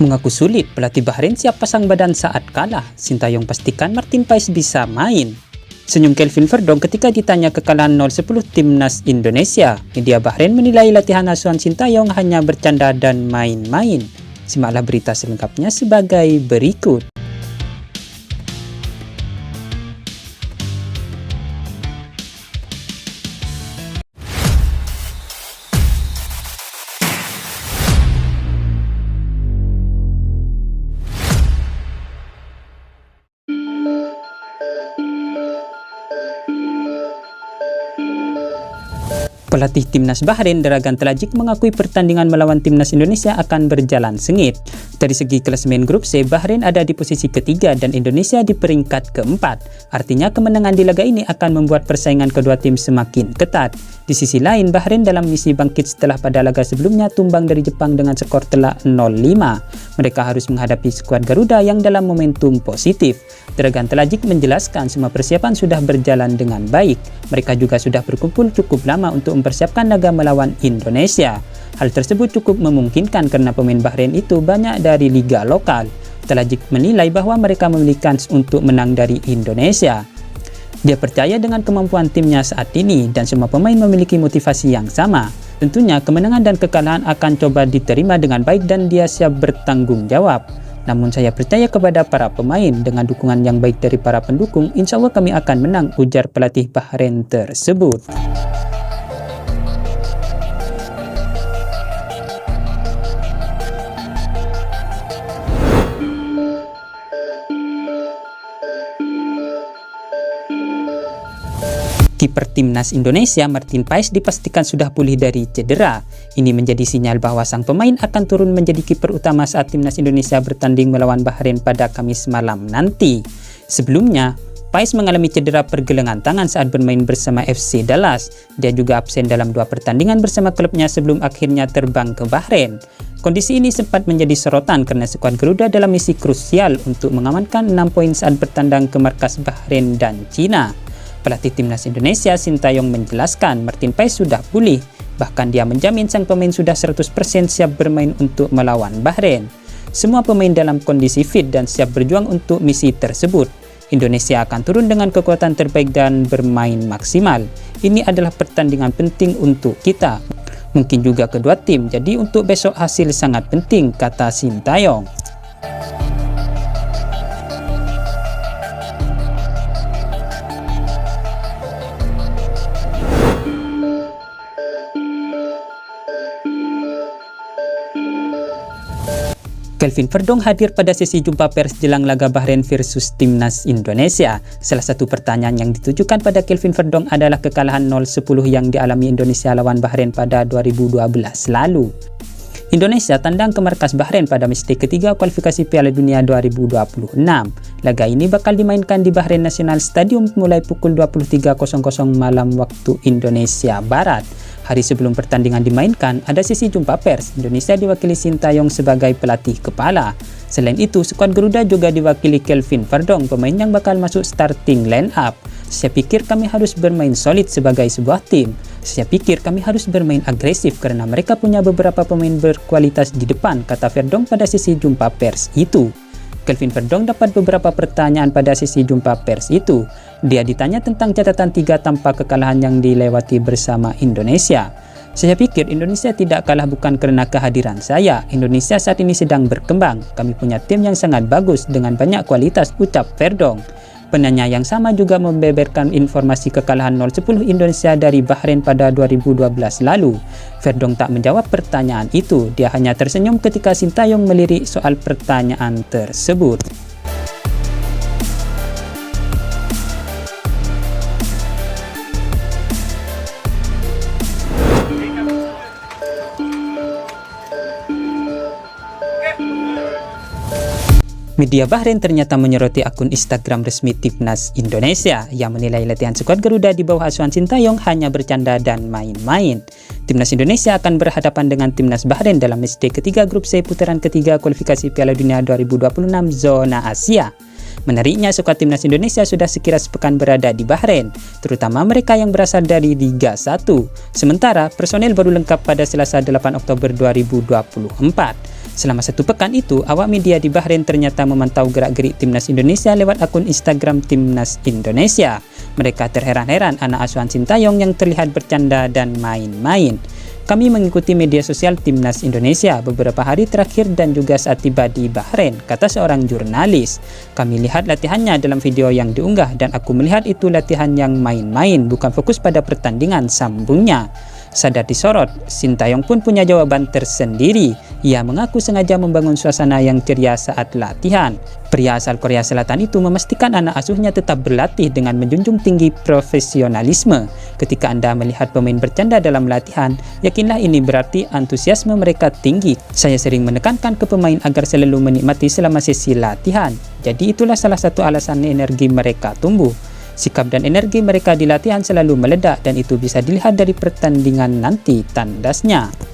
Mengaku sulit, pelatih Bahrain siap pasang badan saat kalah. Sintayong pastikan Martin Paes bisa main. Senyum Kelvin Verdong ketika ditanya kekalahan 0-10 timnas Indonesia. Media Bahrain menilai latihan asuhan Sintayong hanya bercanda dan main-main. Simaklah berita selengkapnya sebagai berikut. Pelatih timnas Bahrain Dragan Telajic mengakui pertandingan melawan timnas Indonesia akan berjalan sengit. Dari segi klasemen grup C, Bahrain ada di posisi ketiga dan Indonesia di peringkat keempat. Artinya kemenangan di laga ini akan membuat persaingan kedua tim semakin ketat. Di sisi lain, Bahrain dalam misi bangkit setelah pada laga sebelumnya tumbang dari Jepang dengan skor telak 0-5. Mereka harus menghadapi skuad Garuda yang dalam momentum positif. Dragan Telajic menjelaskan semua persiapan sudah berjalan dengan baik. Mereka juga sudah berkumpul cukup lama untuk mempersiapkan laga melawan Indonesia. Hal tersebut cukup memungkinkan karena pemain Bahrain itu banyak dari liga lokal. Telajic menilai bahwa mereka memiliki kans untuk menang dari Indonesia. Dia percaya dengan kemampuan timnya saat ini dan semua pemain memiliki motivasi yang sama. Tentunya kemenangan dan kekalahan akan coba diterima dengan baik dan dia siap bertanggung jawab. Namun saya percaya kepada para pemain dengan dukungan yang baik dari para pendukung, insya Allah kami akan menang, ujar pelatih Bahrain tersebut. Kiper timnas Indonesia Martin Paes dipastikan sudah pulih dari cedera. Ini menjadi sinyal bahwa sang pemain akan turun menjadi kiper utama saat timnas Indonesia bertanding melawan Bahrain pada Kamis malam nanti. Sebelumnya, Paes mengalami cedera pergelengan tangan saat bermain bersama FC Dallas. Dia juga absen dalam 2 pertandingan bersama klubnya sebelum akhirnya terbang ke Bahrain. Kondisi ini sempat menjadi sorotan karena skuad Garuda dalam misi krusial untuk mengamankan 6 poin saat bertandang ke markas Bahrain dan Cina. Pelatih timnas Indonesia Sintayong menjelaskan Martin Paes sudah pulih. Bahkan dia menjamin sang pemain sudah 100% siap bermain untuk melawan Bahrain. Semua pemain dalam kondisi fit dan siap berjuang untuk misi tersebut. Indonesia akan turun dengan kekuatan terbaik dan bermain maksimal. Ini adalah pertandingan penting untuk kita. Mungkin juga kedua tim, jadi untuk besok hasil sangat penting, kata Sintayong. Kelvin Verdong hadir pada sesi jumpa pers jelang laga Bahrain versus timnas Indonesia. Salah satu pertanyaan yang ditujukan pada Kelvin Verdong adalah kekalahan 0-10 yang dialami Indonesia lawan Bahrain pada 2012 lalu. Indonesia tandang ke markas Bahrain pada matchday ketiga kualifikasi Piala Dunia 2026. Laga ini bakal dimainkan di Bahrain National Stadium mulai pukul 23.00 malam waktu Indonesia Barat. Hari sebelum pertandingan dimainkan, ada sesi jumpa pers. Indonesia diwakili Sintayong sebagai pelatih kepala. Selain itu, skuad Garuda juga diwakili Kelvin Verdong, pemain yang bakal masuk starting line up. Saya pikir kami harus bermain solid sebagai sebuah tim. Saya pikir kami harus bermain agresif karena mereka punya beberapa pemain berkualitas di depan, kata Verdong pada sesi jumpa pers itu. Kelvin Verdong dapat beberapa pertanyaan pada sesi jumpa pers itu. Dia ditanya tentang catatan 3 tanpa kekalahan yang dilewati bersama Indonesia. Saya pikir Indonesia tidak kalah bukan karena kehadiran saya. Indonesia saat ini sedang berkembang. Kami punya tim yang sangat bagus dengan banyak kualitas, ucap Verdong. Penanya yang sama juga membeberkan informasi kekalahan 0-10 Indonesia dari Bahrain pada 2012 lalu. Verdong tak menjawab pertanyaan itu, dia hanya tersenyum ketika Sintayong melirik soal pertanyaan tersebut. Media Bahrain ternyata menyoroti akun Instagram resmi timnas Indonesia yang menilai latihan skuad Garuda di bawah asuhan Sintayong hanya bercanda dan main-main. Timnas Indonesia akan berhadapan dengan timnas Bahrain dalam matchday ketiga grup C putaran ketiga kualifikasi Piala Dunia 2026 zona Asia. Menariknya, skuad timnas Indonesia sudah sekira sepekan berada di Bahrain, terutama mereka yang berasal dari Liga 1. Sementara, personel baru lengkap pada Selasa 8 Oktober 2024. Selama 1 pekan itu, awak media di Bahrain ternyata memantau gerak-gerik timnas Indonesia lewat akun Instagram Timnas Indonesia. Mereka terheran-heran anak asuhan Sintayong yang terlihat bercanda dan main-main. Kami mengikuti media sosial Timnas Indonesia beberapa hari terakhir dan juga saat tiba di Bahrain, kata seorang jurnalis. Kami lihat latihannya dalam video yang diunggah dan aku melihat itu latihan yang main-main, bukan fokus pada pertandingan, sambungnya. Sadar disorot, Sintayong pun punya jawaban tersendiri. Ia mengaku sengaja membangun suasana yang ceria saat latihan. Pria asal Korea Selatan itu memastikan anak asuhnya tetap berlatih dengan menjunjung tinggi profesionalisme. Ketika Anda melihat pemain bercanda dalam latihan, yakinlah ini berarti antusiasme mereka tinggi. Saya sering menekankan ke pemain agar selalu menikmati selama sesi latihan. Jadi itulah salah satu alasan energi mereka tumbuh. Sikap dan energi mereka di latihan selalu meledak dan itu bisa dilihat dari pertandingan nanti, tandasnya.